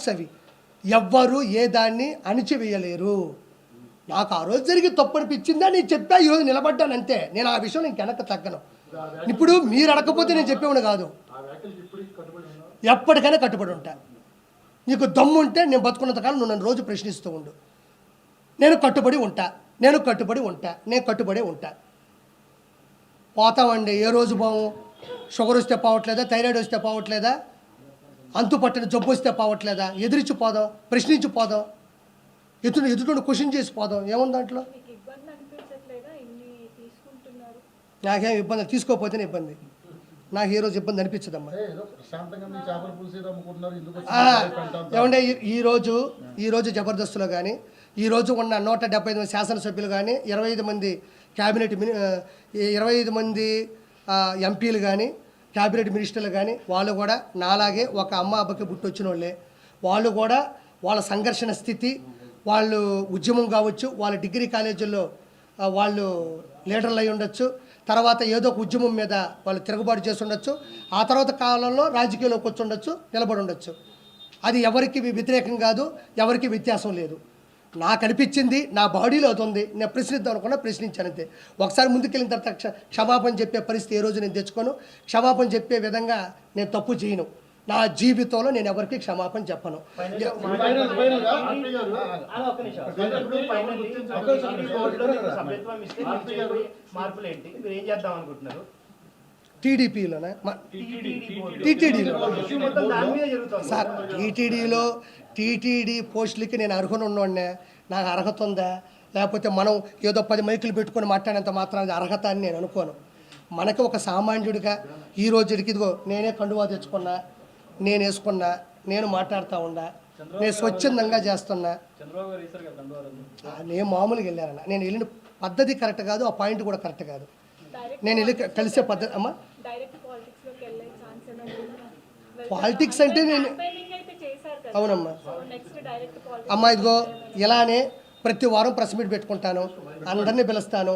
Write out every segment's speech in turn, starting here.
Facts అవి. ఎవ్వరు ఏ దాన్ని అణిచివేయలేరు. నాకు ఆ రోజు జరిగి తప్పు అనిపించిందా నేను చెప్పా, ఈరోజు నిలబడ్డాను అంతే. నేను ఆ విషయం నేను వెనక్కి తగ్గను. ఇప్పుడు మీరు అడగకపోతే నేను చెప్పేవాడు కాదు. ఎప్పటికైనా కట్టుబడి ఉంటా. నీకు దమ్ము ఉంటే నేను బతుకున్నంతకాలం నువ్వు నన్ను రోజు ప్రశ్నిస్తూ ఉండు. నేను కట్టుబడి ఉంటా, నేను కట్టుబడే ఉంటా. పోతామండి, ఏ రోజు పోము. షుగర్ వస్తే పోవట్లేదా, థైరాయిడ్ వస్తే పోవట్లేదా, అంతు పట్టిన జబ్బు వస్తే పోవట్లేదా, ఎదిరించి పోదాం, ప్రశ్నించి పోదాం, ఎదుటి క్వశ్చన్ చేసి పోదాం. ఏముంది దాంట్లో? నాకేం ఇబ్బంది, తీసుకోకపోతేనే ఇబ్బంది. నాకు ఏ రోజు ఇబ్బంది అనిపించదమ్మా. ఏమంటే ఈరోజు జబర్దస్త్లో కానీ, ఈరోజు ఉన్న 175 మంది శాసనసభ్యులు కానీ, 25 మంది క్యాబినెట్ 25 మంది ఎంపీలు కానీ, క్యాబినెట్ మినిస్టర్లు కానీ, వాళ్ళు కూడా నాలాగే ఒక అమ్మ అబ్బకి పుట్టొచ్చిన వాళ్ళే. వాళ్ళు కూడా వాళ్ళ సంఘర్షణ స్థితి, వాళ్ళు ఉద్యమం కావచ్చు, వాళ్ళ డిగ్రీ కాలేజీల్లో వాళ్ళు లీడర్లు అయి ఉండొచ్చు, తర్వాత ఏదో ఒక ఉద్యమం మీద వాళ్ళు తిరుగుబాటు చేసి ఉండొచ్చు, ఆ తర్వాత కాలంలో రాజకీయాల్లోకి వచ్చి ఉండొచ్చు, నిలబడి ఉండొచ్చు. అది ఎవరికి వ్యతిరేకం కాదు, ఎవరికి వ్యత్యాసం లేదు. నాకు అనిపించింది, నా బాడీలో అది ఉంది, నేను ప్రశ్నిద్దాం అనుకున్నా, ప్రశ్నించానంతే. ఒకసారి ముందుకెళ్ళిన తర్వాత క్షమాపణ చెప్పే పరిస్థితి ఏ రోజు నేను తెచ్చుకోను. క్షమాపణ చెప్పే విధంగా నేను తప్పు చేయను. నా జీవితంలో నేను ఎవరికి క్షమాపణ చెప్పను. టీడీపీలోనే టీటీడీలో సార్, టీటీడీ పోస్టులకి నేను అర్హుని ఉన్నోడినే. నాకు అర్హత ఉందా, లేకపోతే మనం ఏదో 10 మైకులు పెట్టుకొని మాట్లాడేంత మాత్రం అర్హత అని నేను అనుకోను. మనకి ఒక సామాన్యుడిగా ఈ రోజుకి ఇదిగో నేనే కండువా తెచ్చుకున్నా, నేను వేసుకున్నా, నేను మాట్లాడుతూ ఉన్నా, నేను స్వచ్ఛందంగా చేస్తున్నా. నేను మామూలుగా వెళ్ళానన్నా, నేను వెళ్ళిన పద్ధతి కరెక్ట్ కాదు, ఆ పాయింట్ కూడా కరెక్ట్ కాదు. నేను వెళ్ళి కలిసే పద్ధతి అమ్మా. పాలిటిక్స్ అంటే నేను అవునమ్మా అమ్మా, ఇదిగో ఇలానే ప్రతి వారం ప్రెస్ మీట్ పెట్టుకుంటాను, అందరినీ పిలుస్తాను.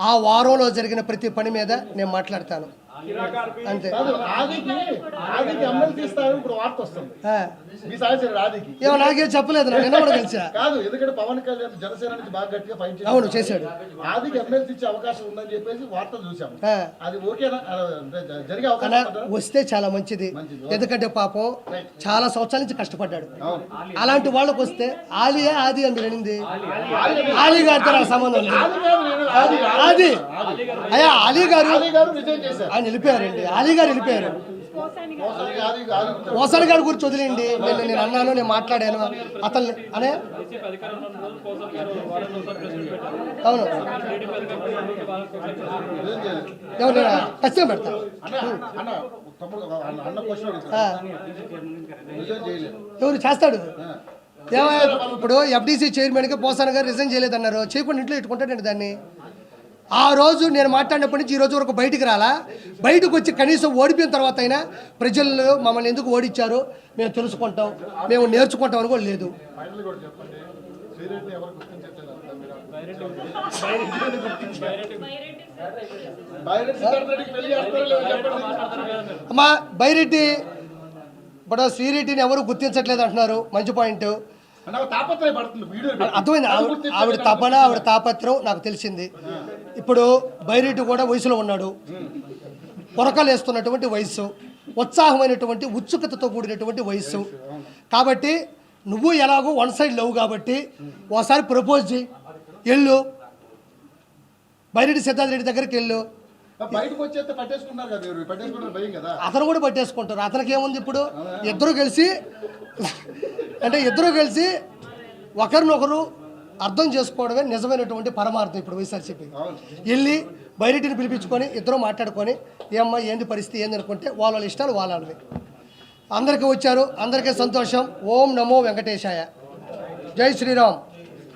ఆ వారంలో జరిగిన ప్రతి పని మీద నేను మాట్లాడతాను అంతే. ఏమో నాకేం చెప్పలేదు, నిన్న కూడా కలిసా. అవును చేశాడు. వస్తే చాలా మంచిది, ఎందుకంటే పాపం చాలా సంవత్సరాల నుంచి కష్టపడ్డాడు. అలాంటి వాళ్ళకి వస్తే ఆది అని అనింది. ఆలీ గారితో నాకు సంబంధం లేదు. ఆది అయ్యా అలీ గారు ఆయన వెళ్ళిపోయారండి. అలీ గారు వెళ్ళిపోయారు. ఓసారి గారి గురించి వదిలేండి. నేను అన్నాను, నేను మాట్లాడాను అతను అనే. అవును ఎవరు ఖచ్చితంగా పెడతా. ఎవరు చేస్తాడు? ఇప్పుడు ఎఫ్డీసీ చైర్మన్గా పోసాన గారు రిజైన్ చేయలేదన్నారు, చేయకుండా ఇంట్లో పెట్టుకుంటాడండి దాన్ని. ఆ రోజు నేను మాట్లాడినప్పటి నుంచి ఈ రోజు వరకు బయటికి రాలా. బయటకు వచ్చి కనీసం ఓడిపోయిన తర్వాత అయినా ప్రజలు మమ్మల్ని ఎందుకు ఓడించారో మేము తెలుసుకుంటాం, మేము నేర్చుకుంటాం అని కూడా లేదు. అమ్మా బైరెడ్డి ఇప్పుడు శ్రీరెడ్డిని ఎవరు గుర్తించట్లేదు అంటున్నారు, మంచి పాయింట్. అర్థమైంది. ఆవిడ తపన, ఆవిడ తాపత్రం నాకు తెలిసింది. ఇప్పుడు బైరెడ్డి కూడా వయసులో ఉన్నాడు, పొరకలు వేస్తున్నటువంటి వయసు, ఉత్సాహమైనటువంటి ఉత్సుకతతో కూడినటువంటి వయసు. కాబట్టి నువ్వు ఎలాగో 1 సైడ్ లవ్ కాబట్టి ఒకసారి ప్రపోజ్ చేయి, వెళ్ళు బైరెడ్డి సిద్ధార్థ రెడ్డి దగ్గరికి వెళ్ళు. అతను కూడా పట్టేసుకుంటారు. అతనికి ఏముంది ఇప్పుడు, ఇద్దరు కలిసి ఒకరినొకరు అర్థం చేసుకోవడమే నిజమైనటువంటి పరమార్థం. ఇప్పుడు వైఎస్ఆర్సీపీ వెళ్ళి బైరెడ్డిని పిలిపించుకొని ఇద్దరు మాట్లాడుకొని ఏమ్మా ఏంది పరిస్థితి ఏంది అనుకుంటే వాళ్ళ ఇష్టాలు వాళ్ళవి. అందరికీ వచ్చారు, అందరికీ సంతోషం. ఓం నమో వెంకటేశాయ. జై శ్రీరామ్.